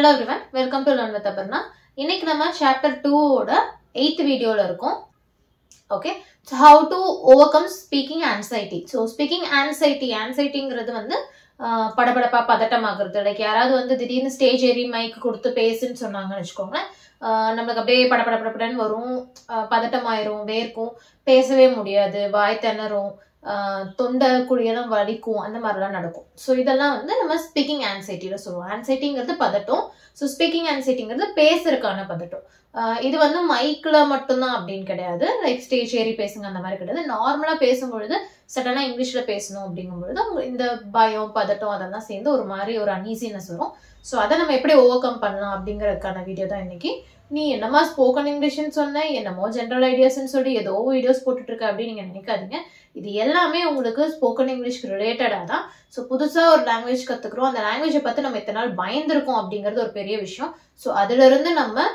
Hello everyone, welcome to Learn with Aparna. இன்னைக்கு நம்ம chapter 2 ஓட 8th வீடியோல இருக்கோம். Okay, so how to overcome speaking anxiety. So speaking anxietyங்கிறது வந்து படபடப்பா பதட்டமாகிறது. லைக் யாராவது வந்து திடீர்னு ஸ்டேஜ் ஏறி மைக் கொடுத்து பேசுன்னு சொன்னாங்கன்னு வச்சுக்கோங்களேன், நமக்கு அப்படியே படபடன்னு வரும், பதட்டமாயிரும், வேர்க்கும், பேசவே முடியாது, வாய் திணறும், தொண்டை குழியெல்லாம் வலிக்கும், அந்த மாதிரிலாம் நடக்கும். ஸோ இதெல்லாம் வந்து நம்ம ஸ்பீக்கிங் ஆன்சைட்டியில் சொல்லுவோம். ஆன்சைட்டிங்கிறது பதட்டம், ஸோ ஸ்பீக்கிங் ஆன்சைட்டிங்கிறது பேசுறதுக்கான பதட்டம். இது வந்து மைக்கில் மட்டும்தான் அப்படின்னு கிடையாது, லைக் ஸ்டேஜ் ஏறி பேசுங்க அந்த மாதிரி கிடையாது. நார்மலாக பேசும்பொழுது சடனாக இங்கிலீஷில் பேசணும் அப்படிங்கும்பொழுது இந்த பயம் பதட்டம் அதெல்லாம் சேர்ந்து ஒரு மாதிரி ஒரு அன்ஈசினஸ் வரும். ஸோ அதை நம்ம எப்படி ஓவர் கம் பண்ணலாம் அப்படிங்கிறதுக்கான வீடியோ தான் இன்னைக்கு. நீ என்னமா ஸ்போக்கன் இங்கிலீஷ்னு சொன்ன, என்னமோ ஜென்ரல் ஐடியாஸ்ன்னு சொல்லி ஏதோ வீடியோஸ் போட்டுட்டு இருக்க அப்படின்னு நீங்க நினைக்காதீங்க. இது எல்லாமே உங்களுக்கு ஸ்போக்கன் இங்கிலீஷ்க்கு ரிலேட்டடா தான். ஸோ புதுசா ஒரு லாங்குவேஜ் கத்துக்கிறோம், அந்த லாங்குவேஜை பார்த்து நம்ம இத்தனை நாள் பயந்துருக்கோம் அப்படிங்கிறது ஒரு பெரிய விஷயம். ஸோ அதுல இருந்து நம்ம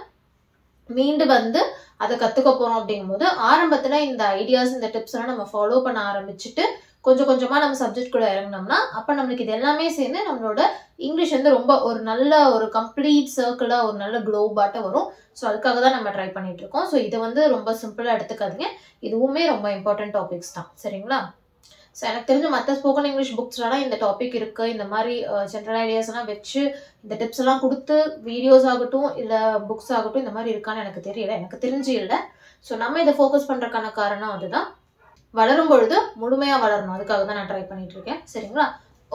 மீண்டு வந்து அதை கத்துக்க போறோம் அப்படிங்கும்போது ஆரம்பத்துல இந்த ஐடியாஸ் இந்த டிப்ஸ் எல்லாம் நம்ம ஃபாலோ பண்ண ஆரம்பிச்சுட்டு கொஞ்சம் கொஞ்சமா நம்ம சப்ஜெக்ட் கூட இறங்கினோம்னா அப்ப நம்மளுக்கு இது எல்லாமே சேர்ந்து நம்மளோட இங்கிலீஷ் வந்து ரொம்ப ஒரு நல்ல ஒரு கம்ப்ளீட் சர்க்கிளா ஒரு நல்ல க்ளோபாட்ட வரும். ஸோ அதுக்காக தான் நம்ம ட்ரை பண்ணிட்டு இருக்கோம். ஸோ இது வந்து ரொம்ப சிம்பிளா எடுத்துக்காதீங்க, இதுவுமே ரொம்ப இம்பார்ட்டன்ட் டாபிக்ஸ் தான், சரிங்களா? ஸோ எனக்கு தெரிஞ்ச மற்ற ஸ்போக்கன் இங்கிலீஷ் புக்ஸ்லாம் இந்த டாபிக் இருக்கு, இந்த மாதிரி ஜென்ரல் ஐடியாஸ் எல்லாம் வச்சு இந்த டிப்ஸ் எல்லாம் கொடுத்து வீடியோஸ் ஆகட்டும் இல்ல புக்ஸ் ஆகட்டும் இந்த மாதிரி இருக்கான்னு எனக்கு தெரியல, எனக்கு தெரிஞ்சு இல்லை. ஸோ நம்ம இதை ஃபோக்கஸ் பண்றதுக்கான காரணம் அதுதான். வளரும் பொழுது முழுமையா வளரணும், அதுக்காக தான் நான் ட்ரை பண்ணிட்டு இருக்கேன், சரிங்களா?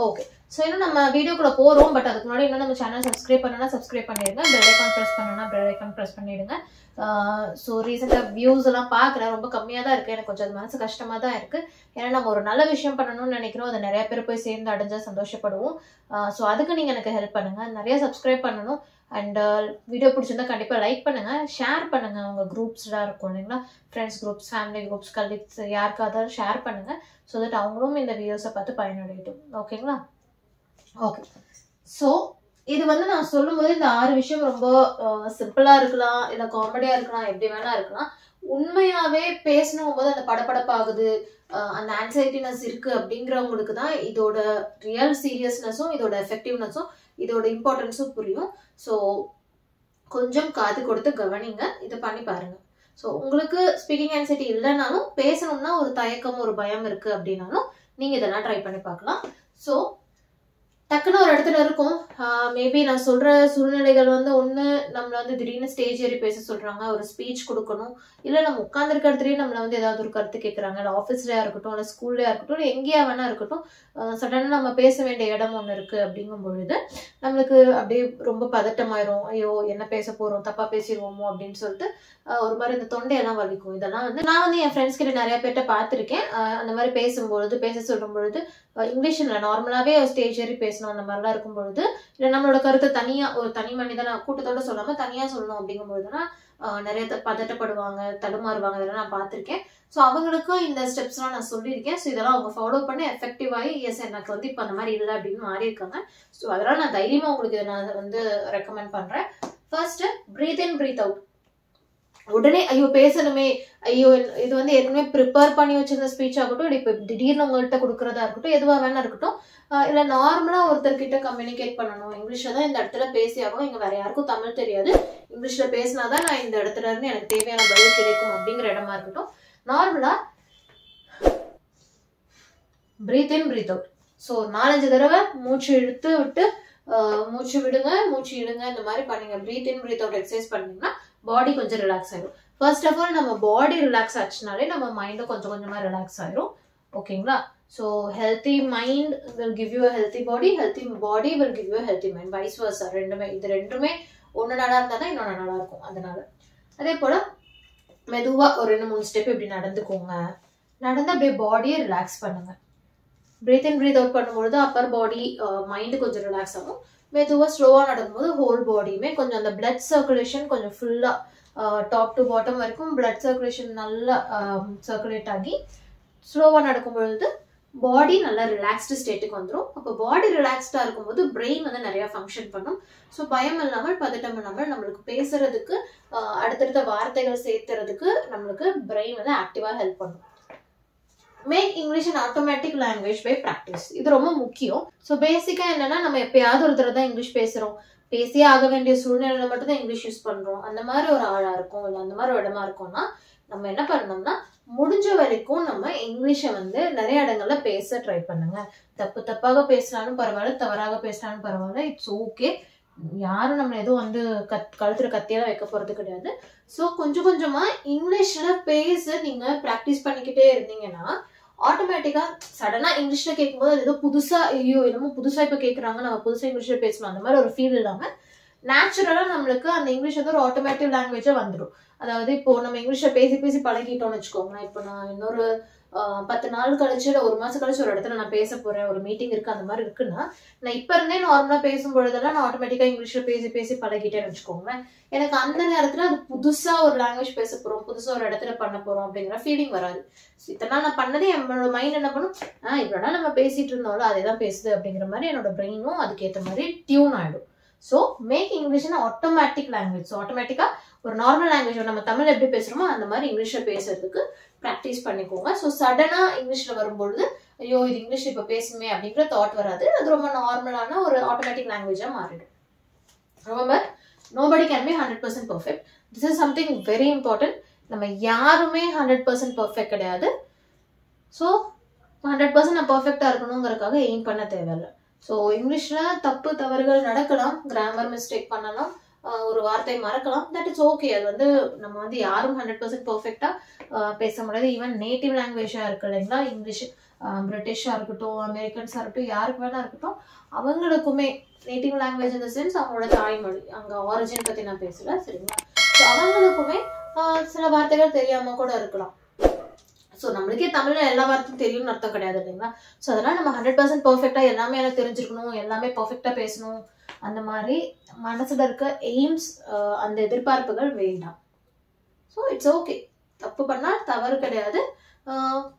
ஓகே, ஸோ இன்னும் நம்ம வீடியோக்குள்ள போறோம். பட் அதுக்கு முன்னாடி இன்னும் நம்ம சேனல் சப்ஸ்கிரைப் பண்ணனா சப்ஸ்கிரைப் பண்ணிடுங்க, பெல் ஐக்கான் ப்ரெஸ் பண்ணனா பெல் ஐக்கான் ப்ரெஸ் பண்ணிடுங்க. ஸோ ரீசெண்டாக வியூஸ் எல்லாம் பார்க்குறேன், ரொம்ப கம்மியாக தான் இருக்குது, எனக்கு கொஞ்சம் அது மனசு கஷ்டமாக தான் இருக்குது. ஏன்னா நம்ம ஒரு நல்ல விஷயம் பண்ணணும்னு நினைக்கிறோம், அதை நிறைய பேர் போய் சேர்ந்து அடைஞ்சா சந்தோஷப்படுவோம். ஸோ அதுக்கு நீங்கள் எனக்கு ஹெல்ப் பண்ணுங்கள், நிறைய சப்ஸ்கிரைப் பண்ணணும். அண்ட் வீடியோ பிடிச்சிருந்தா கண்டிப்பாக லைக் பண்ணுங்கள், ஷேர் பண்ணுங்கள், உங்கள் குரூப்ஸ்லாம் இருக்கும் இல்லைங்களா, friends groups, family groups, colleagues யாருக்காவது ஷேர் பண்ணுங்கள். ஸோ தட் அவங்களும் இந்த வீடியோஸை பார்த்து பயனடையட்டும், ஓகேங்களா? ஓகே, ஸோ இது வந்து நான் சொல்லும் போது இந்த 6 விஷயம் ரொம்ப சிம்பிளா இருக்கலாம், இல்ல காமெடியா இருக்கலாம், எப்படி வேணா இருக்கலாம். உண்மையாவே பேசணும் போது அந்த படபடப்பாகுது, அந்த ஆன்சைட்டினஸ் இருக்கு அப்படிங்கிறவங்களுக்கு தான் இதோட ரியல் சீரியஸ்னஸும் இதோட எஃபெக்டிவ்னஸும் இதோட இம்பார்ட்டன்ஸும் புரியும். ஸோ கொஞ்சம் காது கொடுத்து கவனிங்க, இதை பண்ணி பாருங்க. ஸோ உங்களுக்கு ஸ்பீக்கிங் ஆன்சைட்டி இல்லைனாலும் பேசணும்னா ஒரு தயக்கம் ஒரு பயம் இருக்கு அப்படின்னாலும் நீங்க இதெல்லாம் ட்ரை பண்ணி பார்க்கலாம். ஸோ டக்குன்னு ஒரு இடத்துல இருக்கும், மேபி நான் சொல்ற சூழ்நிலைகள் வந்து ஒண்ணு நம்மள வந்து திடீர்னு ஸ்டேஜ் ஏறி பேச சொல்றாங்க, ஒரு ஸ்பீச் கொடுக்கணும், இல்ல நம்ம உட்கார்ந்துருக்க இடத்துலயே நம்மள வந்து ஏதாவது ஒரு கருத்து கேட்கறாங்க, இல்லை ஆஃபீஸ்லயா இருக்கட்டும் இல்லை ஸ்கூல்லயா இருக்கட்டும் இல்லை எங்கேயா வேணா இருக்கட்டும், சடனா நம்ம பேச வேண்டிய இடம் ஒண்ணு இருக்கு அப்படிங்கும் பொழுது நம்மளுக்கு அப்படியே ரொம்ப பதட்டமாயிரும். ஐயோ என்ன பேச போறோம், தப்பா பேசிடுவோமோ அப்படின்னு சொல்லிட்டு ஒரு மாதிரி இந்த தொண்டையெல்லாம் வலிக்கும். இதெல்லாம் வந்து நான் வந்து என் ஃப்ரெண்ட்ஸ் கிட்ட நிறைய பேர்ட்ட பார்த்துருக்கேன். அந்த மாதிரி பேசும்பொழுது பேச சொல்லும் பொழுது இங்கிலீஷ்ல நார்மலாவே ஸ்டேஜ் ஏறி பேசணும் அந்த மாதிரிலாம் இருக்கும் பொழுது, இல்லை நம்மளோட கருத்தை தனியா ஒரு தனி மனிதனா கூட்டத்தோட சொல்லாம தனியா சொல்லணும் அப்படிங்கும் பொழுதுனா நிறைய பதட்டப்படுவாங்க, தடுமாறுவாங்க, இதெல்லாம் நான் பார்த்திருக்கேன். ஸோ அவங்களுக்கு இந்த ஸ்டெப்ஸ்லாம் நான் சொல்லியிருக்கேன். ஸோ இதெல்லாம் அவங்க ஃபாலோ பண்ணி எஃபெக்டிவ் ஆகி எஸ் எனக்கு வந்து இப்போ அந்த மாதிரி இல்லை அப்படின்னு மாறி இருக்காங்க. ஸோ அதெல்லாம் நான் தைரியமா உங்களுக்கு இதை நான் வந்து ரெக்கமெண்ட் பண்றேன். ஃபர்ஸ்ட் பிரீத் இன் பிரீத் அவுட். உடனே ஐயோ பேசணுமே, ஐயோ இது வந்து ஏற்கனவே ப்ரிப்பேர் பண்ணி வச்சிருந்த ஸ்பீச் ஆகட்டும், இல்லை இப்போ திடீர்னு உங்கள்கிட்ட கொடுக்குறதா இருக்கட்டும், எதுவாக வேணா இருக்கட்டும், இல்லை நார்மலா ஒருத்தர்கிட்ட கம்யூனிகேட் பண்ணணும், இங்கிலீஷ்ல தான் இந்த இடத்துல பேசி ஆகணும், இங்க வேற யாருக்கும் தமிழ் தெரியாது, இங்கிலீஷ்ல பேசினாதான் நான் இந்த இடத்துல இருந்து எனக்கு தேவையான பதில் கிடைக்கும் அப்படிங்கிற இடமா இருக்கட்டும், நார்மலா பிரீத் இன் பிரீத் அவுட். ஸோ 4-5 தடவை மூச்சு இழுத்து விட்டு மூச்சு விடுங்க, மூச்சு இடுங்க, இந்த மாதிரி பண்ணுங்க. பிரீத் இன் பிரீத் அவுட் எக்ஸசைஸ் பண்ணீங்கன்னா பாடி கொஞ்சம் ரிலாக்ஸ் ஆயிடும். ஃபர்ஸ்ட் ஆஃப் ஆல் நம்ம பாடி ரிலாக்ஸ் ஆச்சுனாலே நம்ம மைண்டும் கொஞ்சம் கொஞ்சமா ரிலாக்ஸ் ஆயிரும், ஓகேங்களா? So healthy mind will give you a healthy body, healthy body will give you healthy mind, vice versa. இது ரெண்டுமே ஒன்று நல்லா இருந்தால் தான் இன்னொன்று நல்லா இருக்கும். அதனால அதே போல மெதுவா ஒரு 2-3 ஸ்டெப் இப்படி நடந்துக்கோங்க, நடந்து அப்படியே பாடியை ரிலாக்ஸ் பண்ணுங்க. பிரீத் இன் பிரீத் அவுட் பண்ணும்பொழுது அப்பர் பாடி மைண்டு கொஞ்சம் ரிலாக்ஸ் ஆகும். மெதுவாக ஸ்லோவாக நடக்கும்போது ஹோல் பாடியுமே கொஞ்சம் அந்த பிளட் சர்க்குலேஷன் கொஞ்சம் ஃபுல்லாக டாப் டு பாட்டம் வரைக்கும் பிளட் சர்க்குலேஷன் நல்லா சர்க்குலேட் ஆகி ஸ்லோவாக நடக்கும் பொழுது பாடி நல்லா ரிலாக்ஸ்டு ஸ்டேட்டுக்கு வந்துடும். அப்போ பாடி ரிலாக்ஸ்டாக இருக்கும்போது பிரெயின் வந்து நிறையா ஃபங்க்ஷன் பண்ணும். ஸோ பயம் இல்லாமல் பதட்டம் இல்லாமல் நம்மளுக்கு பேசுறதுக்கு அடுத்தடுத்த வார்த்தைகள் சேர்த்துறதுக்கு நம்மளுக்கு பிரெயின் வந்து ஆக்டிவாக ஹெல்ப் பண்ணும். Make English an automatic language by practice. இது ரொம்ப முக்கியம். ஸோ பேசிக்காக என்னன்னா, நம்ம எப்பயாவது ஒரு தடவை தான் இங்கிலீஷ் பேசுகிறோம், பேசியே ஆக வேண்டிய சூழ்நிலையில மட்டும் தான் இங்கிலீஷ் யூஸ் பண்ணுறோம், அந்த மாதிரி ஒரு ஆளாக இருக்கும், இல்லை அந்த மாதிரி ஒரு இடமா இருக்கோம்னா நம்ம என்ன பண்ணணும்னா, முடிஞ்ச வரைக்கும் நம்ம இங்கிலீஷை வந்து நிறைய இடங்கள்ல பேச ட்ரை பண்ணுங்க. தப்பாக பேசினாலும் பரவாயில்ல, தவறாக பேசினாலும் பரவாயில்ல, இட்ஸ் ஓகே. யாரும் நம்ம எதுவும் வந்து கழுத்துல கத்தியெல்லாம் வைக்க போறது கிடையாது. ஸோ கொஞ்சம் கொஞ்சமா இங்கிலீஷ்ல பேச நீங்க ப்ராக்டிஸ் பண்ணிக்கிட்டே இருந்தீங்கன்னா ஆட்டோமேட்டிக்கா சடனா இங்கிலீஷ்ல கேட்கும்போது அது ஏதோ புதுசா, ஐயோ என்னமோ புதுசா இப்ப கேட்கறாங்க, நம்ம புதுசா இங்கிலீஷ்ல பேசணும் அந்த மாதிரி ஒரு ஃபீல் இல்லாம நேச்சுரலா நம்மளுக்கு அந்த இங்கிலீஷ் வந்து ஒரு ஆட்டோமேட்டிக் லாங்குவேஜா வந்துடும். அதாவது இப்போ நம்ம இங்கிலீஷ்ல பேசி பேசி பழகிட்டோம்னு வச்சுக்கோங்க. இப்போ நான் இன்னொரு 10 நாள் கழிச்சு இல்லை 1 மாசம் கழிச்சு ஒரு இடத்துல நான் பேச போறேன், ஒரு மீட்டிங் இருக்கு, அந்த மாதிரி இருக்குன்னா நான் இப்ப இருந்தே நார்மலா பேசும்பொழுதெல்லாம் நான் ஆட்டோமேட்டிக்கா இங்கிலீஷ்ல பேசி பேசி பழகிட்டேன்னு வச்சுக்கோங்களேன். எனக்கு அந்த நேரத்துல அது புதுசா ஒரு லாங்குவேஜ் பேச போறோம், புதுசா ஒரு இடத்துல பண்ண போறோம் அப்படிங்கிற ஃபீலிங் வராது. இதெல்லாம் நான் பண்ணதே என்னோட மைண்ட் என்ன பண்ணும், இவ்வளோ நம்ம பேசிட்டு இருந்தோம்ல அதேதான் பேசுது அப்படிங்கிற மாதிரி என்னோட பிரெயினும் அதுக்கேற்ற மாதிரி டியூன் ஆயிடும். So make English automatic language. So ஆட்டோமேட்டிக்கா ஒரு நார்மல் லாங்குவேஜ் நம்ம தமிழ் எப்படி பேசுறோமோ அந்த மாதிரி இங்கிலீஷ்ல பேசுறதுக்கு ப்ராக்டிஸ் பண்ணிக்கோங்க. ஸோ சடனா இங்கிலீஷ்ல வரும்பொழுது ஐயோ இது இங்கிலீஷ் இப்போ பேசுமே அப்படிங்கிற தாட் வராது. அது ரொம்ப நார்மலான ஒரு ஆட்டோமேட்டிக் லாங்குவேஜா மாறிடும். Remember, nobody can be 100% perfect. This is something very important. நம்ம யாருமே 100% perfect கிடையாது. ஸோ 100% நான் பர்ஃபெக்டா இருக்கணுங்கிறதுக்காக எய்ம் பண்ண தேவையில்லை. ஸோ இங்கிலீஷ்ல தப்பு தவறுகள் நடக்கலாம், கிராமர் மிஸ்டேக் பண்ணலாம், ஒரு வார்த்தை மறக்கலாம், தட் இட்ஸ் ஓகே. அது வந்து நம்ம வந்து யாரும் 100% பர்ஃபெக்டா பேச முடியாது. ஈவன் நேட்டிவ் லாங்குவேஜா இருக்கு இல்லைங்களா, இங்கிலீஷ் பிரிட்டிஷா இருக்கட்டும், அமெரிக்கன்ஸா இருக்கட்டும், யாருக்கு வேணா இருக்கட்டும், அவங்களுக்குமே நேட்டிவ் லாங்குவேஜ் இந்த சென்ஸ் அவங்களோட தாய்மொழி, அங்க ஆரிஜின் பத்தி நான் பேசல, சரிங்களா. ஸோ அவங்களுக்குமே சில வார்த்தைகள் தெரியாம கூட இருக்கலாம். ஸோ நம்மளுக்கே தமிழ்ல எல்லா வார்த்தையும் தெரியும்னு அர்த்தம் கிடையாது இல்லைங்களா. ஸோ அதெல்லாம் நம்ம 100% பர்ஃபெக்டா எல்லாமே எனக்கு தெரிஞ்சிருக்கணும், எல்லாமே பர்ஃபெக்டா பேசணும், அந்த மாதிரி மனசுல இருக்க எய்ம்ஸ், அந்த எதிர்பார்ப்புகள் வேண்டாம். So it's okay. தப்பு பண்ணா தவறு கிடையாது,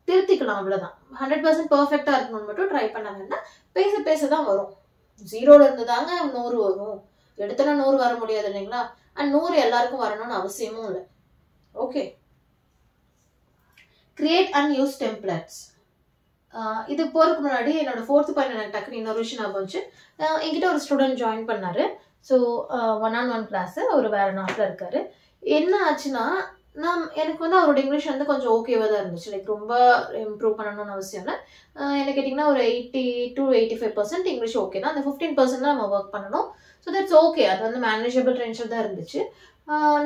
திருத்திக்கலாம், அவ்வளவுதான். 100% பர்ஃபெக்டா இருக்கணும்னு மட்டும் ட்ரை பண்ண வேண்டாம். பேச பேசதான் வரும். 0ல இருந்து தாங்க 100 வரும். எடுத்தோன்னா 100 வர முடியாது இல்லைங்களா. அண்ட் 100 எல்லாருக்கும் வரணும்னு அவசியமும் இல்லை. Okay. Create and use templates. இது போறதுக்கு முன்னாடி என்னோட 4th பாயிண்ட் எனக்கு டக்குனு இன்னொரு விஷயம் ஞாபகம் வந்துச்சு. என்கிட்ட ஒரு ஸ்டூடெண்ட் ஜாயின் பண்ணாரு. ஸோ 1-on-1 கிளாஸ், அவர் வேற நாட்டில் இருக்காரு. என்ன ஆச்சுன்னா, எனக்கு வந்து அவரோட இங்கிலீஷ் வந்து கொஞ்சம் ஓகேவா தான் இருந்துச்சு. லைக் ரொம்ப இம்ப்ரூவ் பண்ணணும்னு அவசியம் இல்லை. என்ன கேட்டிங்கன்னா ஒரு 80 to 85% இங்கிலீஷ் ஓகே தான். அந்த 15% தான் நம்ம ஒர்க் பண்ணணும். So that's okay. அது வந்து மேனேஜபிள் ரேஞ்சில் தான் இருந்துச்சு.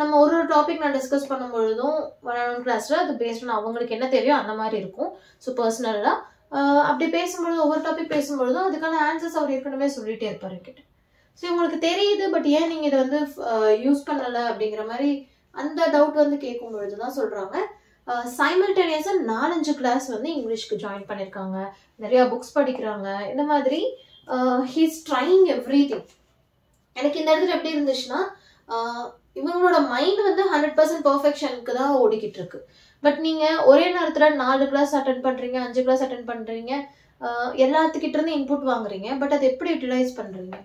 நம்ம ஒரு டாபிக் நான் டிஸ்கஸ் பண்ணும்பொழுதும் 1-on-1 கிளாஸ்ல அது பேஸ்ட் பண்ண அவங்களுக்கு என்ன தேவையோ அந்த மாதிரி இருக்கும். ஸோ பர்சனலா அப்படி பேசும்பொழுது, ஒவ்வொரு டாபிக் பேசும்பொழுதும் அதுக்கான ஆன்சர்ஸ் அவர் ஏற்கனவே சொல்லிட்டே இருப்பாரு என்கிட்ட. ஸோ உங்களுக்கு தெரியுது, பட் ஏன் நீங்க இதை வந்து யூஸ் பண்ணல அப்படிங்கிற மாதிரி அந்த டவுட் வந்து கேட்கும் பொழுதுதான் சொல்றாங்க. சைமல்டேனியஸா 4-5 கிளாஸ் வந்து இங்கிலீஷ்க்கு ஜாயின் பண்ணிருக்காங்க, நிறைய புக்ஸ் படிக்கிறாங்க, இந்த மாதிரி ஹீஸ் ட்ரைங் எவ்ரிதிங். எனக்கு இந்த இடத்துல எப்படி இருந்துச்சுன்னா, இவங்களோட மைண்ட் வந்து 100% பர்ஃபெக்ஷனுக்கு தான் ஓடிக்கிட்டு இருக்கு. பட் நீங்க ஒரே நேரத்துல 4 கிளாஸ் அட்டென்ட் பண்றீங்க, 5 கிளாஸ் அட்டென்ட் பண்றீங்க, எல்லாத்துக்கிட்ட இருந்து இன்புட் வாங்குறீங்க, பட் அதை எப்படி யூட்டிலைஸ் பண்றீங்க?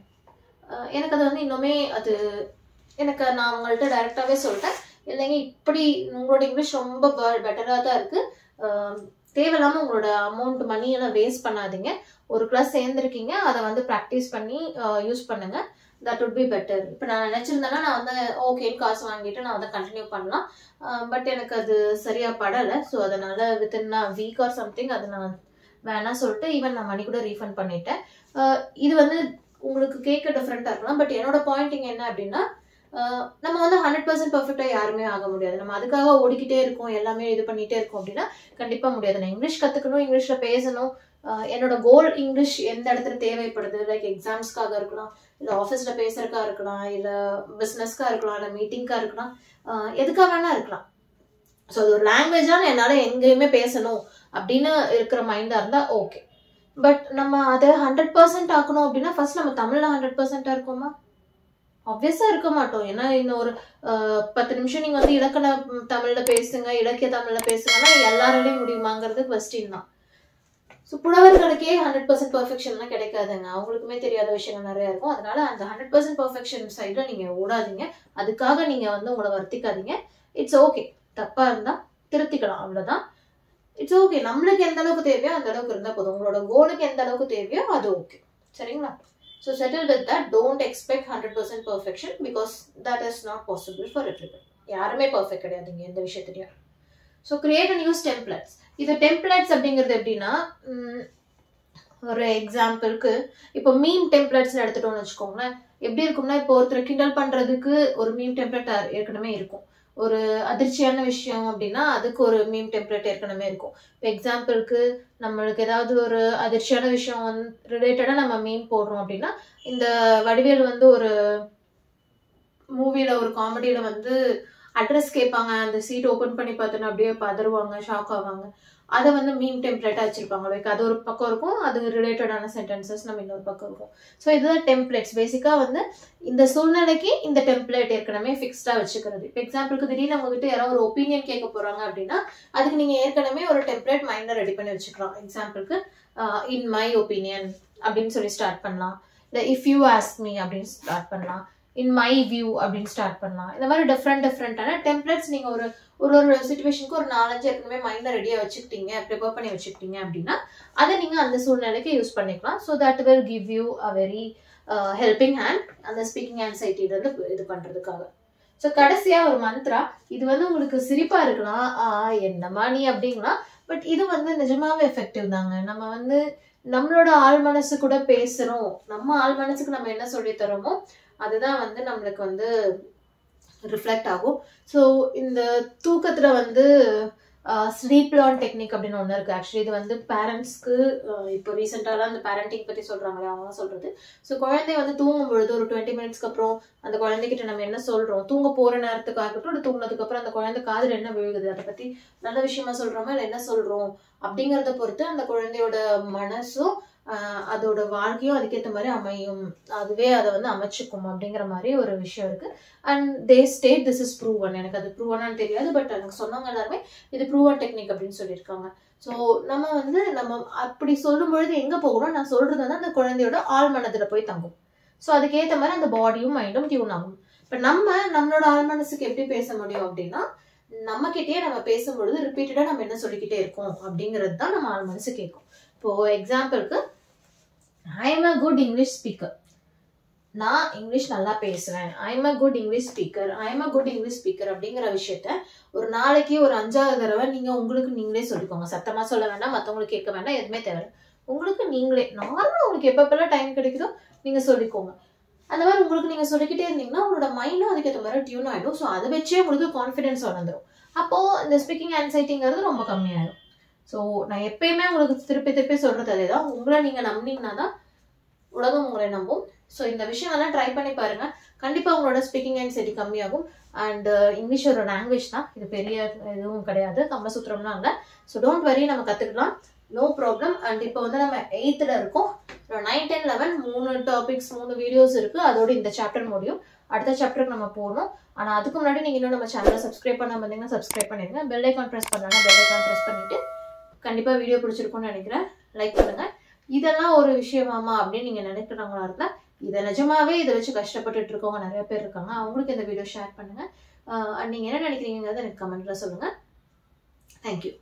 எனக்கு அது வந்து இன்னுமே நான் உங்கள்கிட்ட டைரக்டாவே சொல்லிட்டேன், இல்லைங்க இப்படி உங்களோட இங்கிலீஷ் ரொம்ப பெட்டரா தான் இருக்கு, தேவையில்லாம உங்களோட அமௌண்ட் மணியெல்லாம் வேஸ்ட் பண்ணாதீங்க. ஒரு கிளாஸ் சேர்ந்துருக்கீங்க, அதை வந்து ப்ராக்டிஸ் பண்ணி யூஸ் பண்ணுங்க, that would be better. இப்போ நான் நினைச்சிருந்தேன்னா நான் வந்து ஓகேன்னு காசு வாங்கிட்டு நான் வந்து கண்டினியூ பண்ணலாம். பட் எனக்கு அது சரியா படலை. ஸோ அதனால வித்தின் வீக் ஆர் சம்திங் அது நான் வேணாம் சொல்லிட்டு ஈவன் நான் மணி கூட ரீஃபண்ட் பண்ணிட்டேன். இது வந்து உங்களுக்கு கேட்க டிஃப்ரெண்டா இருக்கலாம். பட் என்னோட பாயிண்டிங் என்ன அப்படின்னா, நம்ம வந்து 100% பர்ஃபெக்டா யாருமே ஆக முடியாது. நம்ம அதுக்காக ஓடிக்கிட்டே இருக்கோம், எல்லாமே இது பண்ணிட்டே இருக்கோம் அப்படின்னா கண்டிப்பா முடியாது. நான் இங்கிலீஷ் கத்துக்கணும், இங்கிலீஷ்ல பேசணும், என்னோட கோல் இங்கிலீஷ் எந்த இடத்துல தேவைப்படுது, லைக் எக்ஸாம்ஸ்க்காக இருக்கலாம், இல்லை ஆஃபீஸ்ல பேசுறதுக்கா இருக்கலாம், இல்லை பிஸ்னஸ்க்காக இருக்கலாம், இல்லை மீட்டிங்காக இருக்கலாம், எதுக்காக வேணா இருக்கலாம். ஸோ அது ஒரு லாங்குவேஜா என்னால் எங்கேயுமே பேசணும் அப்படின்னு இருக்கிற மைண்டா இருந்தா ஓகே. பட் நம்ம அதை 100% ஆக்கணும் அப்படின்னா ஃபர்ஸ்ட் நம்ம தமிழ்ல 100% இருக்கோமா? ஆப்வியஸா இருக்க மாட்டோம். ஏன்னா இன்னும் ஒரு 10 நிமிஷம் நீங்க வந்து இலக்கண தமிழ்ல பேசுங்க, இலக்கிய தமிழ்ல பேசுங்கன்னா எல்லாராலையும் முடியுமாங்கிறது கொஸ்டின் தான். ஸோ புலவர்களுக்கே 100% பர்ஃபெக்ஷன்லாம் கிடைக்காதுங்க. அவங்களுக்குமே தெரியாத விஷயங்கள் நிறைய இருக்கும். அதனால அந்த 100% பர்ஃபெக்ஷன் சைடில் நீங்க ஓடாதீங்க. அதுக்காக நீங்க வந்து உங்களை வருத்திக்காதீங்க. It's okay. தப்பா இருந்தா திருத்திக்கலாம், அவ்வளவுதான். It's okay. நம்மளுக்கு எந்த அளவுக்கு தேவையோ அந்த அளவுக்கு இருந்தால் போதும். உங்களோட கோலுக்கு எந்த அளவுக்கு தேவையோ அது ஓகே. சரிங்களா? So settle with that. Don't expect 100% perfection because that is not possible for everybody. யாருமே பர்ஃபெக்ட் கிடையாதுங்க எந்த விஷயத்துலையும். So create and use templates. இது டெம்ப்ளேட்ஸ் அப்படிங்கிறது எப்படின்னா, ஒரு எக்ஸாம்பிளுக்கு இப்போ மீம் டெம்ப்ளேட்ஸ் எடுத்துட்டோம்னு வச்சுக்கோங்களேன். எப்படி இருக்கும்னா, இப்போ ஒருத்தர் கிண்டல் பண்றதுக்கு ஒரு மீம் டெம்ப்ளேட் ஏற்கனவே இருக்கும். ஒரு அதிர்ச்சியான விஷயம் அப்படின்னா அதுக்கு ஒரு மீம் டெம்ப்ளேட் ஏற்கனவே இருக்கும். இப்போ எக்ஸாம்பிளுக்கு நம்மளுக்கு ஏதாவது ஒரு அதிர்ச்சியான விஷயம் ரிலேட்டடாக நம்ம மீம் போடுறோம் அப்படின்னா, இந்த வடிவேல் வந்து ஒரு மூவில ஒரு காமெடியில வந்து அட்ரஸ் கேட்பாங்க, அந்த சீட் ஓப்பன் பண்ணி பார்த்தோன்னா அப்படியே பதறுவாங்க, ஷாக் ஆவாங்க. அதை வந்து மீம் டெம்ப்ளேட்டா வச்சிருப்பாங்க. லைக் அது ஒரு பக்கம் இருக்கும், அது ரிலேட்டடான சென்டென்சஸ் நம்ம இன்னொரு பக்கம் இருக்கும். ஸோ இதுதான் டெம்ப்ளேட்ஸ். பேசிக்கா வந்து இந்த சூழ்நிலைக்கு இந்த டெம்ப்ளேட் ஏற்கனவே ஃபிக்ஸ்டா வச்சுக்கிறது. இப்போ எக்ஸாம்பிளுக்கு திடீர்னு உங்ககிட்ட யாராவது ஒரு ஒப்பீனியன் கேட்க போறாங்க அப்படின்னா அதுக்கு நீங்க ஏற்கனவே ஒரு டெம்ப்ளேட் மைண்ட்ல ரெடி பண்ணி வச்சுக்கலாம். எக்ஸாம்பிளுக்கு இன் மை ஒப்பீனியன் அப்படின்னு சொல்லி ஸ்டார்ட் பண்ணலாம். இல்லை இஃப் யூ ஆஸ்க் மீ அப்படின்னு ஸ்டார்ட் பண்ணலாம். இன் மை வியூ அப்படின்னு ஸ்டார்ட் பண்ணலாம். இந்த மாதிரி டிஃப்ரெண்டான டெம்ப்ளேட்ஸ் நீங்க ஒரு சிச்சுவேஷனுக்கு ஒரு 4-5 ஏற்கனவே மைண்ட்ல ரெடியா வச்சுக்கிட்டீங்க, ப்ரிப்பேர் பண்ணி வச்சுக்கிட்டீங்க அப்படின்னா அதை நீங்க அந்த சூழ்நிலைக்கு யூஸ் பண்ணிக்கலாம். So that will give you a very helping hand அந்த ஸ்பீக்கிங் ஆன்சைட்டில இருந்து இது பண்றதுக்காக. ஸோ கடைசியா ஒரு மந்த்ரா. இது வந்து உங்களுக்கு சிரிப்பா இருக்கலாம், என்னமா நீ அப்படிங்களா, பட் இது வந்து நிஜமாவே எஃபெக்டிவ் தாங்க. நம்ம வந்து நம்மளோட ஆள் மனசு கூட பேசுறோம், நம்ம ஆள் மனசுக்கு நம்ம என்ன சொல்லி தரோமோ அதுதான் வந்து நம்மளுக்கு வந்து ரிஃப்ளெக்ட் ஆகும். ஸோ இந்த தூக்கத்துல வந்து ஸ்லீப் லேர்ன் டெக்னிக் அப்படின்னு ஒன்று இருக்கு. ஆக்சுவலி இது வந்து பேரண்ட்ஸ்க்கு இப்போ ரீசெண்டாக அந்த பேரண்டிங் பற்றி சொல்றாங்களே அவங்க சொல்றது. ஸோ குழந்தை வந்து தூங்கும் பொழுது ஒரு 20 மினிட்ஸ்க்கு அப்புறம் அந்த குழந்தைகிட்ட நம்ம என்ன சொல்றோம், தூங்க போற நேரத்துக்கு ஆகட்டும், இல்லை தூங்கினதுக்கு அப்புறம் அந்த குழந்தை காதுல என்ன விழுகுது, அதை பத்தி நல்ல விஷயமா சொல்றோமா இல்லை என்ன சொல்றோம் அப்படிங்கிறத பொறுத்து அந்த குழந்தையோட மனசும் அதோட வாழ்க்கையும் அதுக்கேற்ற மாதிரி அமையும், அதுவே அதை வந்து அமைச்சுக்கும் அப்படிங்கிற மாதிரி ஒரு விஷயம் இருக்கு. And they state this is proven. எனக்கு அது ப்ரூவனான்னு தெரியாது, பட் எனக்கு சொன்னவங்க எல்லாருமே இது ப்ரூவன் டெக்னிக் அப்படின்னு சொல்லியிருக்காங்க. ஸோ நம்ம அப்படி சொல்லும் பொழுது எங்க போகணும், நான் சொல்றது வந்து அந்த குழந்தையோட ஆழ் மனதுல போய் தங்கும். ஸோ அதுக்கேற்ற மாதிரி அந்த பாடியும் மைண்டும் டியூன் ஆகும். இப்போ நம்மளோட ஆழ் மனசுக்கு எப்படி பேச முடியும் அப்படின்னா, நம்ம கிட்டேயே நம்ம பேசும்பொழுது ரிப்பீட்டடா நம்ம என்ன சொல்லிக்கிட்டே இருக்கோம் அப்படிங்கிறது தான் நம்ம ஆழ் மனசு கேட்கும். இப்போ எக்ஸாம்பிளுக்கு I am a good English speaker. நான் இங்கிலீஷ் நல்லா பேசுறேன். I am a good English speaker. I am a good English speaker அப்படிங்கிற விஷயத்த ஒரு நாளைக்கு ஒரு 5வது தடவை நீங்க உங்களுக்கு நீங்களே சொல்லிக்கோங்க. சத்தமா சொல்ல வேண்டாம், மற்றவங்களுக்கு கேட்க வேண்டாம், எதுவுமே தேவை. உங்களுக்கு நீங்களே நார்மலா உங்களுக்கு எப்பப்பெல்லாம் டைம் கிடைக்குதோ நீங்க சொல்லிக்கோங்க. அந்த மாதிரி உங்களுக்கு நீங்க சொல்லிக்கிட்டே இருந்தீங்கன்னா உங்களோட மைண்டும் அதுக்கேற்ற மாதிரி டியூன் ஆயிடும். ஸோ அதை வச்சே உங்களுக்கு கான்ஃபிடன்ஸ் வளர்ந்துடும். அப்போ இந்த ஸ்பீக்கிங் ஆன்சைட்டிங்கிறது ரொம்ப கம்மியாயிடும். ஸோ நான் எப்பயுமே உங்களுக்கு திருப்பி சொல்றது அதே தான். உங்களை நீங்க நம்பினீங்கன்னா தான் உலகம் உங்களை நம்பும். ஸோ இந்த விஷயம் எல்லாம் ட்ரை பண்ணி பாருங்க. கண்டிப்பா உங்களோட ஸ்பீக்கிங் ஆன்சைட்டி கம்மியாகும். அண்ட் இங்கிலீஷ் ஒரு லாங்குவேஜ் தான், இது பெரிய எதுவும் கிடையாது, கம்பசூத்திரம்லாம் இல்லை. ஸோ டோன்ட் வரி, நம்ம கத்துக்கலாம், நோ ப்ராப்ளம். அண்ட் இப்போ வந்து நம்ம 8th இருக்கோம். 9, 10, 11 3 டாபிக்ஸ் 3 வீடியோஸ் இருக்கு. அதோட இந்த சாப்டர் முடியும். அடுத்த சாப்டருக்கு நம்ம போகணும். ஆனா அதுக்கு முன்னாடி நீங்க இன்னும் நம்ம சேனலை சப்ஸ்கிரைப் பண்ணாம இருந்தீங்கன்னா சப்ஸ்கிரைப் பண்ணிடுங்க. பெல் ஐக்கான் ப்ரெஸ் பண்ணலாம். பெல் ஐக்கான் ப்ரெஸ் பண்ணிட்டு கண்டிப்பா வீடியோ பிடிச்சிருக்கும்னு நினைக்கிறேன். லைக் பண்ணுங்க. இதெல்லாம் ஒரு விஷயமாமா அப்படின்னு நீங்க நினைக்கிறவங்களா இருந்தா, இதை நிஜமாவே இதை வச்சு கஷ்டப்பட்டுட்டு இருக்கவங்க நிறைய பேர் இருக்காங்க, அவங்களுக்கு இந்த வீடியோ ஷேர் பண்ணுங்க. நீங்க என்ன நினைக்கிறீங்கிறத எனக்கு கமெண்ட்ல சொல்லுங்க. தேங்க்யூ.